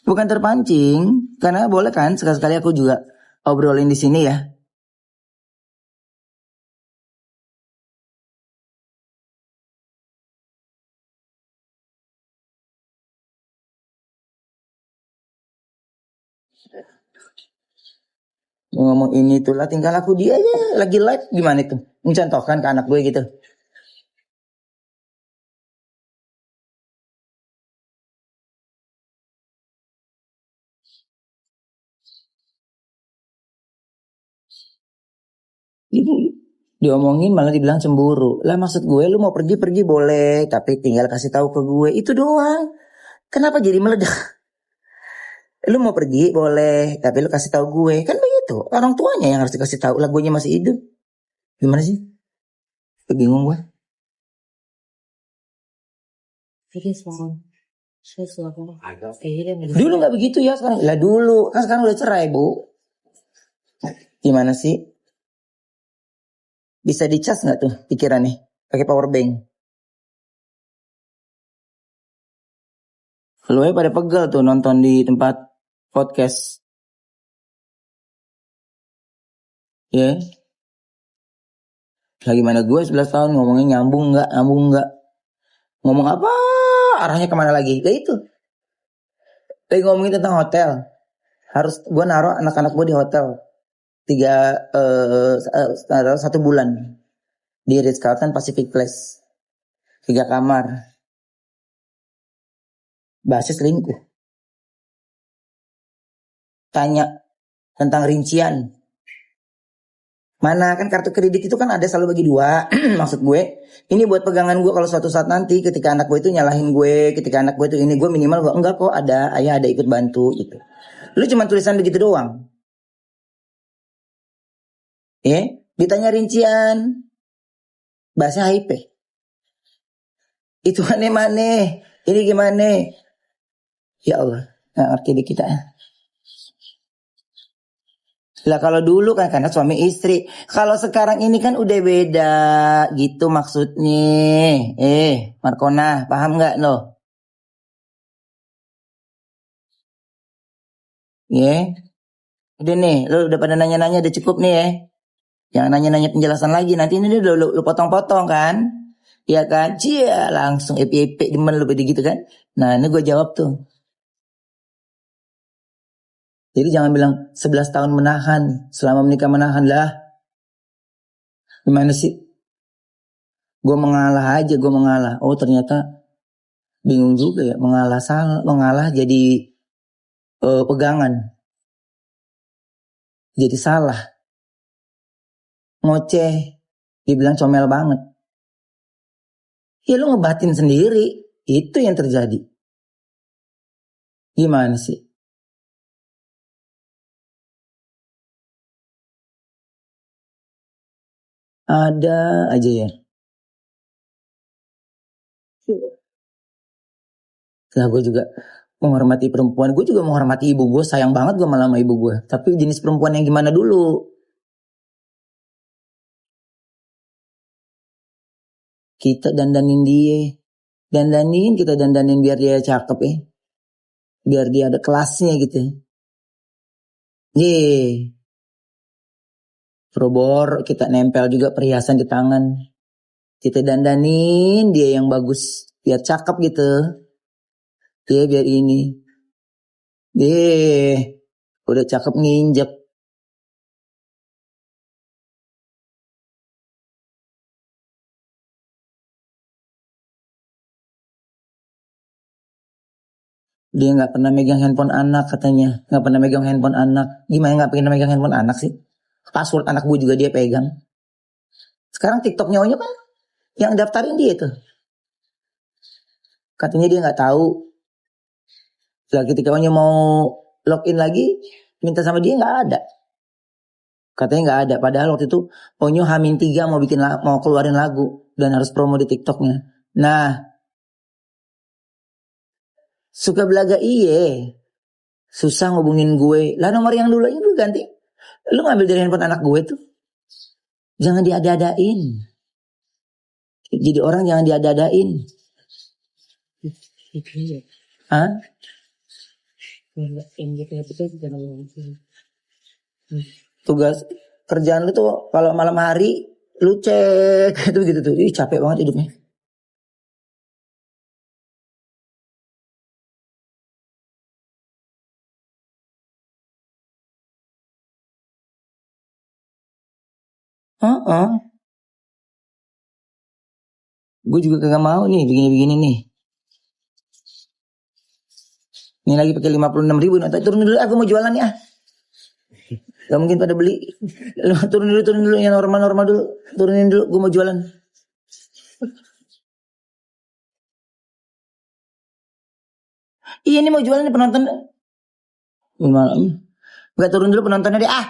Bukan terpancing, karena boleh kan sekali-sekali aku juga obrolin di sini ya. Ngomong ini tuh lah, tinggal aku dia aja lagi live gimana tuh, mencontohkan ke anak gue gitu. Diomongin malah dibilang cemburu. Lah maksud gue lu mau pergi boleh, tapi tinggal kasih tahu ke gue itu doang. Kenapa jadi meledak? Lu mau pergi boleh, tapi lu kasih tahu gue. Kan begitu. Orang tuanya yang harus dikasih tahu. Lah gue masih hidup. Gimana sih? Bingung gue. Dulu nggak begitu ya sekarang. Lah dulu kan sekarang udah cerai bu. Gimana sih? Bisa dicas nggak tuh pikirannya? Pakai power bank. Lu ya pada pegel tuh nonton di tempat podcast. Ya. Lagi mana gue 11 tahun ngomongnya nyambung nggak? Ngomong apa? Arahnya kemana lagi? Ya itu. Lagi ngomongin tentang hotel. Harus gue naruh anak-anak gue di hotel 1 bulan di Ritz-Carlton Pacific Place, 3 kamar. Bahasnya selingkuh. Tanya tentang rincian. Mana kan kartu kredit itu kan ada selalu bagi 2. Maksud gue, ini buat pegangan gue kalau suatu saat nanti ketika anak gue itu nyalahin gue, ketika anak gue itu ini, gue minimal gue enggak kok ada, ayah ada ikut bantu gitu. Lu cuma tulisan begitu doang. Ditanya rincian. Bahasa HIP. Itu mana? Ini gimana? Ya Allah, nggak ngerti di kita. Lah kalau dulu kan karena suami istri. Kalau sekarang ini kan udah beda gitu maksudnya. Markona, paham nggak lo? Udah nih, lo udah pada nanya-nanya udah cukup nih ya. Jangan nanya-nanya penjelasan lagi. Nanti ini udah lo potong-potong kan? Iya kan? Cia langsung epi-epi demen lo begitu kan? Nah ini gue jawab tuh. Jadi jangan bilang 11 tahun menahan, selama menikah menahan lah. Gimana sih? Gue mengalah aja, gue mengalah. Oh ternyata bingung juga ya, mengalah jadi pegangan. Jadi salah. Ngoceh, dibilang comel banget. Ya lu ngebatin sendiri, itu yang terjadi. Gimana sih? Ada aja ya. Nah gue juga menghormati perempuan. Gue juga menghormati ibu gue. Sayang banget gue malah sama ibu gue. Tapi jenis perempuan yang gimana dulu? Kita dandanin dia. Kita dandanin biar dia cakep ya. Biar dia ada kelasnya gitu. Yeay. Probor kita nempel juga perhiasan di tangan. Kita dandanin dia yang bagus. Biar cakep gitu. Dia biar ini. Udah cakep nginjek. Dia gak pernah megang handphone anak katanya. Gak pernah megang handphone anak. Gimana gak pernah megang handphone anak sih? Password anak gue juga dia pegang. Sekarang TikToknya Onyo kan yang daftarin dia tuh. Katanya dia gak tahu. Setelah ketika Onyo mau login lagi, minta sama dia gak ada. Katanya gak ada. Padahal waktu itu Onyo H-3 mau keluarin lagu. Dan harus promo di TikToknya. Nah. Suka belaga iye. Susah ngubungin gue. Lah nomor yang dulu itu ganti. Lu ngambil dari handphone anak gue tuh. Jangan diada-adain. Jadi orang jangan diada-adain. Hah? Tugas kerjaan lu tuh kalau malam hari lu cek gitu gitu tuh. Ih capek banget hidupnya. Heeh. Gue juga kagak mau nih begini-begini nih. Ini lagi pakai 56.000. Nah, turun dulu aku mau jualan ya. Gak mungkin pada beli. Turun dulu yang normal-normal dulu. Turunin dulu gue mau jualan. Iya ini mau jualan nih penonton. Malam. Gak turun dulu penontonnya deh ah.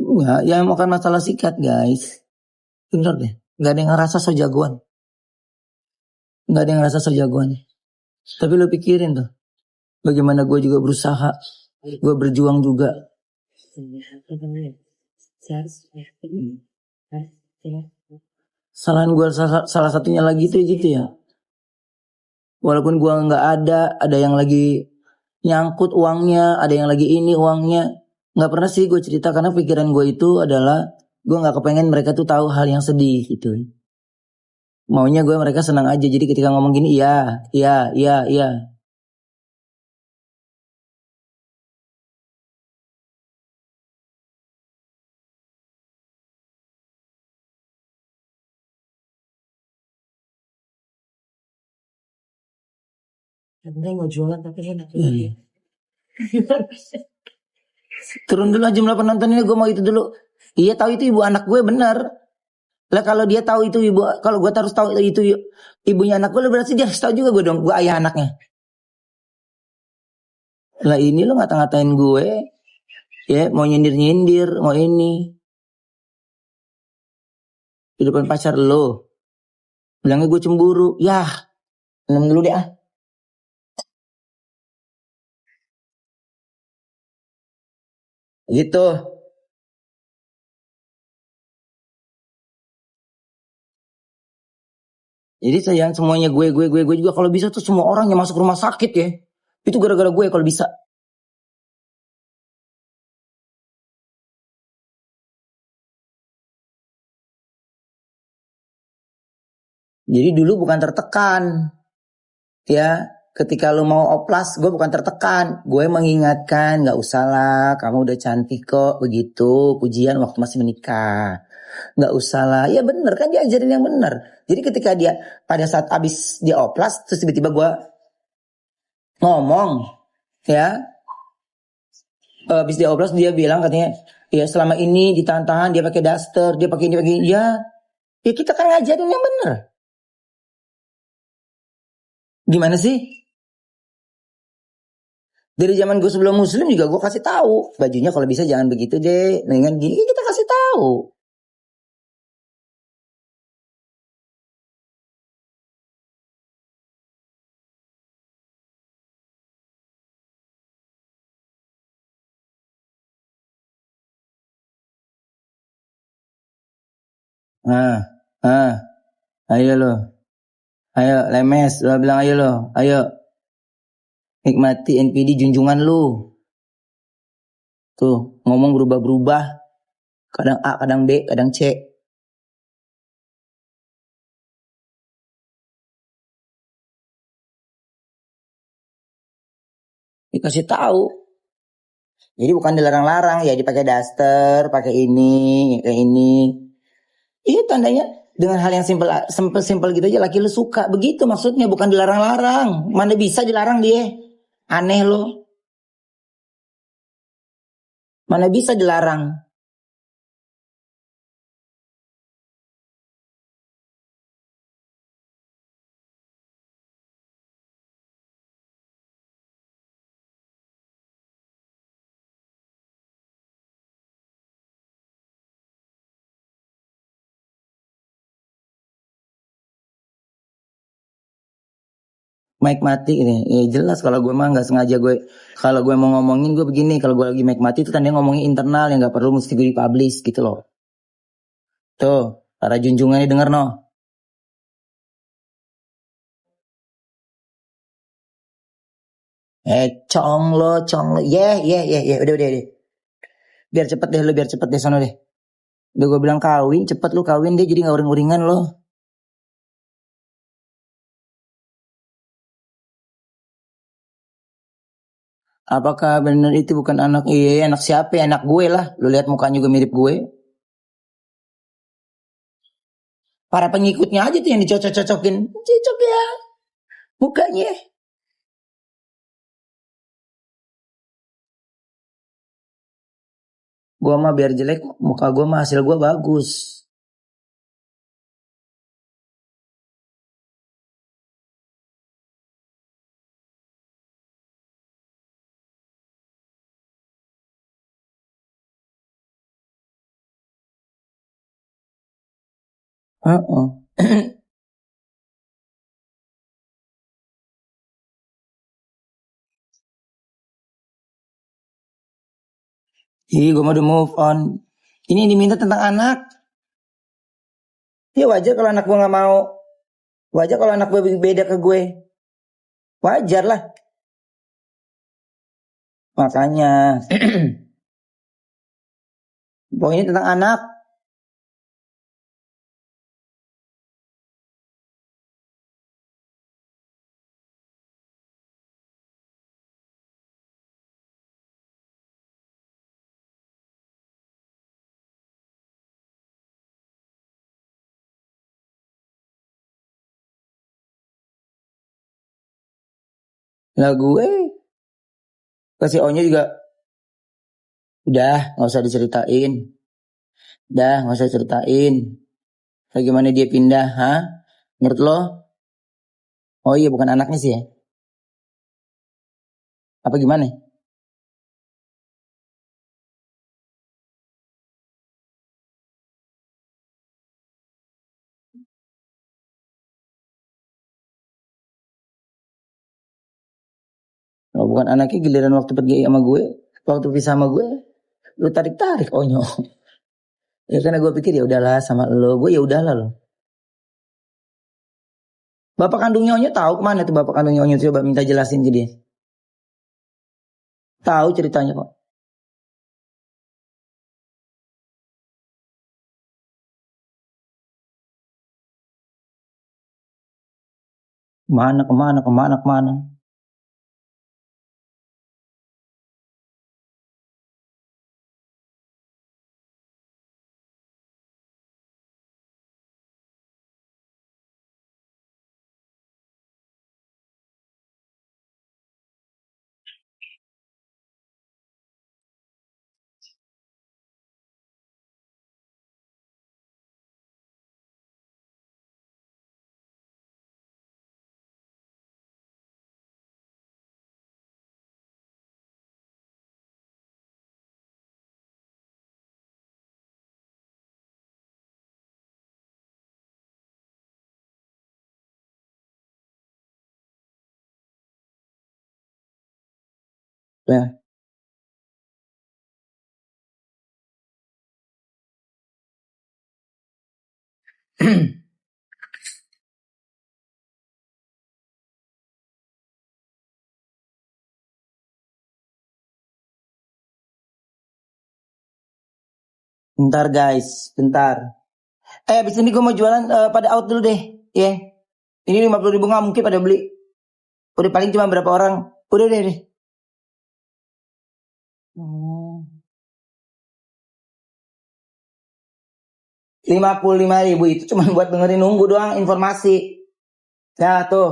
Enggak, ya bukan masalah sikat guys. Bener deh. Gak ada yang ngerasa so jagoan. Gak ada yang ngerasa so jagoan. Tapi lo pikirin tuh. Bagaimana gue juga berusaha. Gue berjuang juga. Salahan gue salah satunya lagi tuh gitu ya. Walaupun gue nggak ada yang lagi nyangkut uangnya, ada yang lagi ini uangnya. Nggak pernah sih gue cerita karena pikiran gue itu adalah gue nggak kepengen mereka tuh tahu hal yang sedih gitu. Maunya gue mereka senang aja. Jadi ketika ngomong gini, iya, iya, iya, iya. Sebenarnya mau jualan tapi enak. Turun dulu jumlah penontonnya, gue mau itu dulu. Iya tahu itu ibu anak gue bener. Lah kalau dia tahu itu ibu, kalau gue harus tahu itu ibunya anak gue, berarti dia harus tahu juga gue dong, gue ayah anaknya. Lah ini lo ngata-ngatain gue, ya mau nyindir-nyindir, mau ini. Di depan pacar lo, bilangnya gue cemburu. Yah, minum dulu deh ah. Gitu. Jadi sayang semuanya gue juga kalau bisa tuh semua orang yang masuk rumah sakit ya. Itu gara-gara gue kalau bisa. Jadi dulu bukan tertekan. Ya, ketika lu mau oplas, gue bukan tertekan. Gue mengingatkan, nggak usah lah, kamu udah cantik kok, begitu. Pujian waktu masih menikah. Nggak usah lah, ya bener kan diajarin yang bener. Jadi ketika dia, pada saat abis dia oplas, terus tiba-tiba gue ngomong, ya, abis dia oplas dia bilang katanya, ya selama ini ditahan-tahan, dia pakai daster, dia pakai ini, pakai ini. Ya kita kan ngajarin yang bener. Gimana sih? Dari zaman gue sebelum muslim juga gue kasih tahu bajunya kalau bisa jangan begitu deh, dengan gini kita kasih tahu. Ah, ah, ayo lo, ayo lemes, lo bilang ayo lo, ayo nikmati NPD junjungan lu. Tuh ngomong berubah-berubah, kadang A, kadang B, kadang C. Dikasih tahu. Jadi bukan dilarang-larang ya dipakai daster, pakai ini, kayak ini. Iya tandanya dengan hal yang simpel gitu aja laki lu suka. Begitu maksudnya bukan dilarang-larang. Mana bisa dilarang dia? Aneh lo. Mana bisa dilarang? mic mati ini. Ya jelas kalau gue mah nggak sengaja gue. Kalau gue mau ngomongin gue begini. Kalau gue lagi mic mati itu tandanya ngomongin internal yang nggak perlu mesti gue publish gitu loh. Tuh, para junjungannya denger no. Cong lo. Udah. Biar cepet deh lo, biar cepet deh sono deh. Udah gue bilang kawin, cepet lu kawin deh jadi nggak uring-uringan lo. Apakah benar itu bukan anak? Iya, anak siapa ya? Anak gue lah. Lu lihat mukanya juga mirip gue. Para pengikutnya aja tuh yang dicocok-cocokin. Cocok ya mukanya. Gua mah biar jelek, muka gua mah hasil gua bagus. Heeh. Ih, gua mau udah move on. Ini diminta tentang anak. Ya wajar kalau anak gua nggak mau. Wajar kalau anak gue beda ke gue. Wajar lah. Makanya. Pokoknya tentang anak. Lah gue kasih O-nya juga udah nggak usah diceritain. Udah nggak usah ceritain. Bagaimana dia pindah, ha? Menurut lo? Oh iya bukan anaknya sih ya. Apa gimana? Kalau bukan anaknya giliran waktu pergi sama gue, waktu pisah sama gue, lu tarik-tarik onyo. Ya karena gue pikir ya udahlah sama lo, gue ya udahlah lo. Bapak kandungnya onyo tahu kemana tuh bapak kandungnya onyo, coba minta jelasin ke dia. Tahu ceritanya kok. Kemana. Ya. Bentar guys, bentar. Abis ini gue mau jualan pada out dulu deh. Ya. Ini 50.000 nggak mungkin pada beli. Udah paling cuma berapa orang. Udah deh. 55.000 itu cuma buat dengerin nunggu doang informasi. Nah tuh.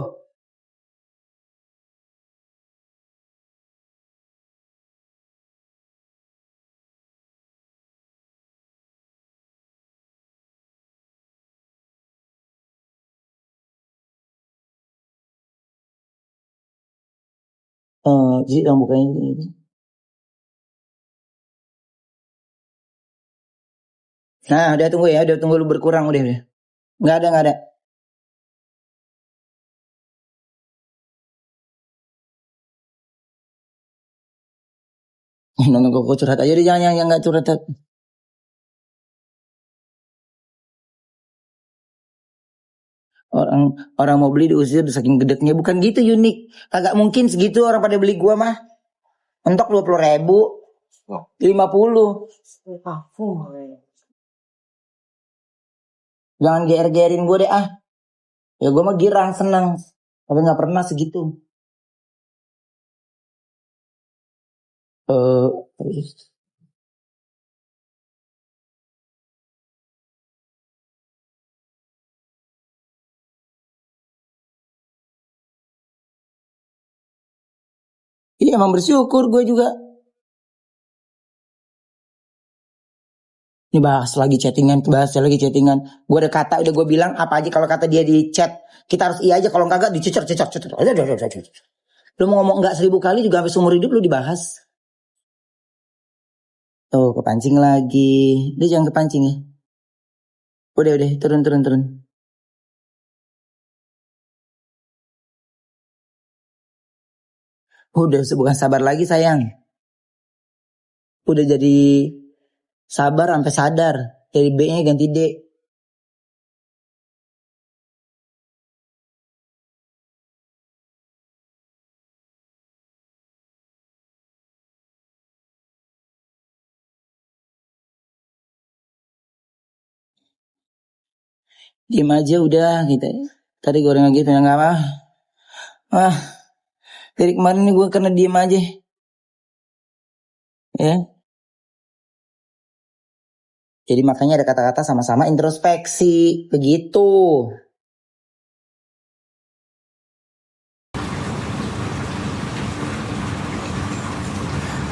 Jadi dong bukannya ini. Nah udah tunggu ya, udah tunggu lu berkurang udah. Nggak ada. Nonton koko curhat aja deh, jangan yang nggak curhat. Orang mau beli diusir saking gedeknya, bukan gitu unik. Kagak mungkin segitu orang pada beli gua mah. Mentok 20.000, 50. Parfum. Jangan ger-gerin gue deh ah. Ya gue mah girang senang, tapi nggak pernah segitu. Eh, iya emang bersyukur gue juga. Ini bahas lagi chattingan. Gue ada kata udah gue bilang apa aja kalau kata dia di chat kita harus iya aja, kalau kagak dicecer. Lu mau ngomong enggak 1000 kali juga sampai seumur hidup lu dibahas. Tuh kepancing lagi. Dia jangan kepancing ya. Udah turun. Udah bukan sabar lagi sayang. Udah jadi sabar sampai sadar. Dari B-nya ganti D. Diem aja udah gitu. Tadi goreng lagi pengen apa? Dari kemarin nih gue karena diem aja. Ya. Jadi makanya ada kata-kata sama-sama introspeksi. Begitu.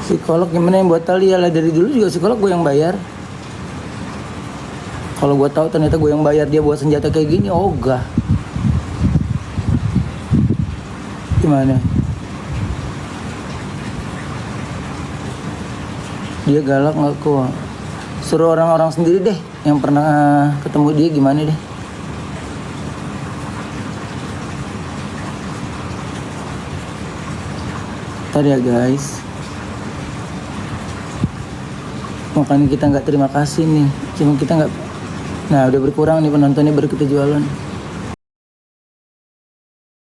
Psikolog gimana yang buat Talia lah, dari dulu juga psikolog gue yang bayar. Kalau gue tahu ternyata gue yang bayar dia buat senjata kayak gini, ogah. Gimana? Dia galak nggak kok? Suruh orang-orang sendiri deh yang pernah ketemu dia gimana deh. Ntar ya guys. Makanya kita nggak terima kasih nih. Cuma kita nggak. Nah udah berkurang nih penontonnya, baru kita jualan.